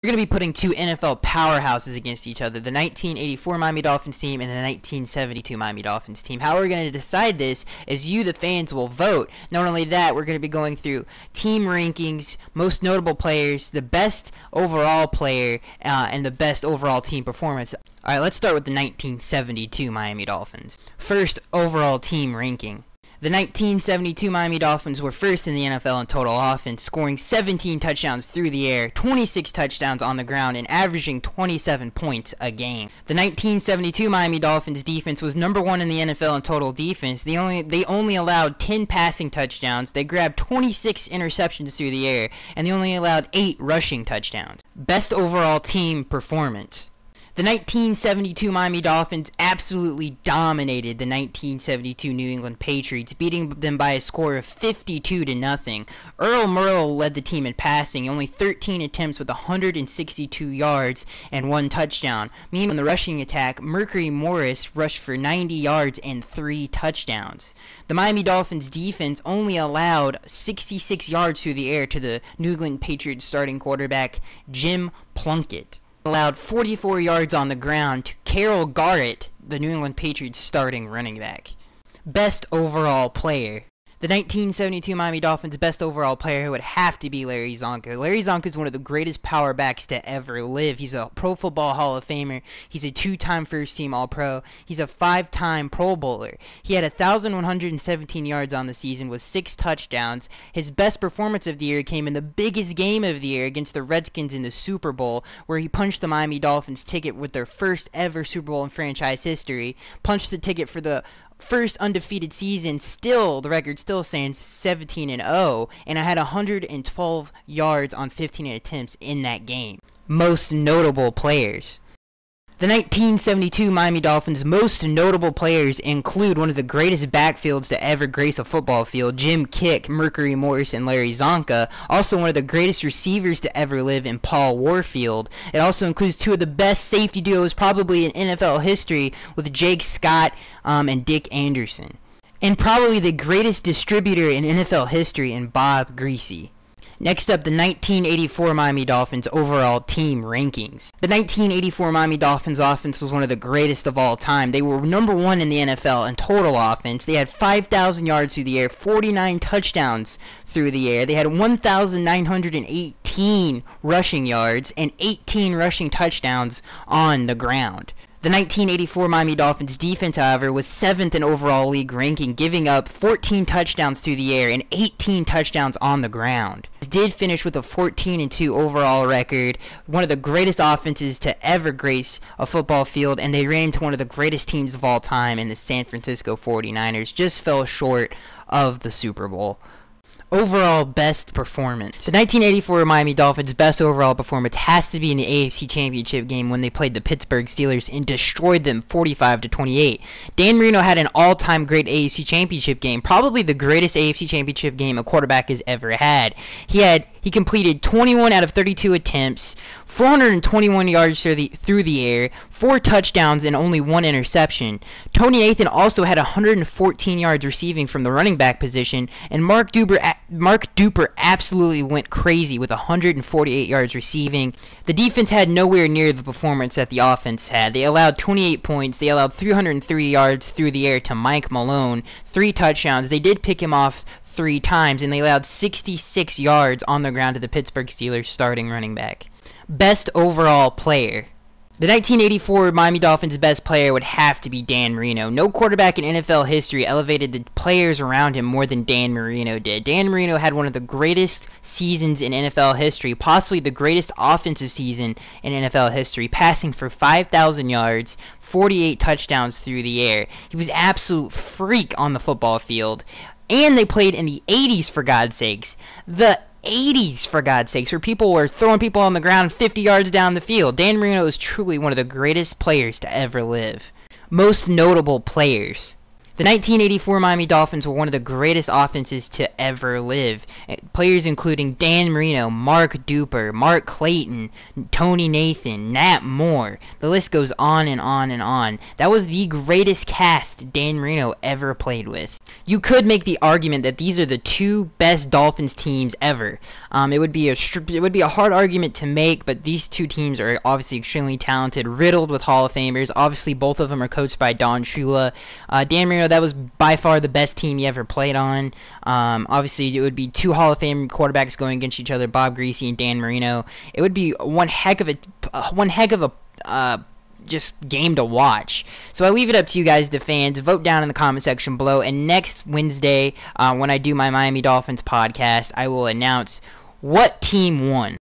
We're going to be putting two NFL powerhouses against each other, the 1984 Miami Dolphins team and the 1972 Miami Dolphins team. How we're going to decide this is you, the fans, will vote. Not only that, we're going to be going through team rankings, most notable players, the best overall player, and the best overall team performance. Alright, let's start with the 1972 Miami Dolphins. First, overall team ranking. The 1972 Miami Dolphins were first in the NFL in total offense, scoring 17 touchdowns through the air, 26 touchdowns on the ground, and averaging 27 points a game. The 1972 Miami Dolphins defense was number one in the NFL in total defense. They only allowed 10 passing touchdowns, they grabbed 26 interceptions through the air, and they only allowed 8 rushing touchdowns. Best overall team performance. The 1972 Miami Dolphins absolutely dominated the 1972 New England Patriots, beating them by a score of 52-0. Earl Merle led the team in passing, only 13 attempts with 162 yards and 1 touchdown. Meanwhile, in the rushing attack, Mercury Morris rushed for 90 yards and 3 touchdowns. The Miami Dolphins defense only allowed 66 yards through the air to the New England Patriots starting quarterback, Jim Plunkett. Allowed 44 yards on the ground to Carroll Garrett, the New England Patriots starting running back. Best overall player. The 1972 Miami Dolphins' best overall player would have to be Larry Zonka. Larry Zonka is one of the greatest power backs to ever live. He's a Pro Football Hall of Famer. He's a 2-time first-team All-Pro. He's a 5-time Pro Bowler. He had 1,117 yards on the season with 6 touchdowns. His best performance of the year came in the biggest game of the year against the Redskins in the Super Bowl, where he punched the Miami Dolphins' ticket with their first ever Super Bowl in franchise history, punched the ticket for the first undefeated season, still, the record still stands 17-0, and I had 112 yards on 15 attempts in that game. Most notable players. The 1972 Miami Dolphins' most notable players include one of the greatest backfields to ever grace a football field, Jim Kick, Mercury Morris, and Larry Zonka. Also one of the greatest receivers to ever live in Paul Warfield. It also includes two of the best safety duos probably in NFL history with Jake Scott and Dick Anderson. And probably the greatest distributor in NFL history in Bob Greasy. Next up, the 1984 Miami Dolphins overall team rankings. The 1984 Miami Dolphins offense was one of the greatest of all time. They were number one in the NFL in total offense. They had 5,000 yards through the air, 49 touchdowns through the air. They had 1,918 rushing yards and 18 rushing touchdowns on the ground. The 1984 Miami Dolphins defense, however, was 7th in overall league ranking, giving up 14 touchdowns through the air and 18 touchdowns on the ground. They did finish with a 14-2 overall record, one of the greatest offenses to ever grace a football field, and they ran into one of the greatest teams of all time in the San Francisco 49ers, just fell short of the Super Bowl. Overall best performance. The 1984 Miami Dolphins' best overall performance has to be in the AFC Championship game when they played the Pittsburgh Steelers and destroyed them 45-28. Dan Marino had an all-time great AFC Championship game, probably the greatest AFC Championship game a quarterback has ever had. He completed 21 out of 32 attempts, 421 yards through the air, 4 touchdowns, and only 1 interception. Tony Nathan also had 114 yards receiving from the running back position, and Mark Duper absolutely went crazy with 148 yards receiving. The defense had nowhere near the performance that the offense had. They allowed 28 points. They allowed 303 yards through the air to Mike Malone, 3 touchdowns. They did pick him off 3 times, and they allowed 66 yards on the ground to the Pittsburgh Steelers starting running back. Best overall player. The 1984 Miami Dolphins' best player would have to be Dan Marino. No quarterback in NFL history elevated the players around him more than Dan Marino did. Dan Marino had one of the greatest seasons in NFL history, possibly the greatest offensive season in NFL history, passing for 5,000 yards, 48 touchdowns through the air. He was an absolute freak on the football field. And they played in the 80s, for God's sakes. The 80s, for God's sakes, where people were throwing people on the ground 50 yards down the field. Dan Marino is truly one of the greatest players to ever live. Most notable players. The 1984 Miami Dolphins were one of the greatest offenses to ever live. Players including Dan Marino, Mark Duper, Mark Clayton, Tony Nathan, Nat Moore. The list goes on and on and on. That was the greatest cast Dan Marino ever played with. You could make the argument that these are the two best Dolphins teams ever. It would be a hard argument to make, but these two teams are obviously extremely talented, riddled with Hall of Famers. Obviously, both of them are coached by Don Shula. Dan Marino, that was by far the best team he ever played on. Obviously, it would be two Hall of Fame quarterbacks going against each other, Bob Greasy and Dan Marino. It would be one heck of a just game to watch. So I leave it up to you guys, the fans. Vote down in the comment section below, and next Wednesday, when I do my Miami Dolphins podcast, I will announce what team won.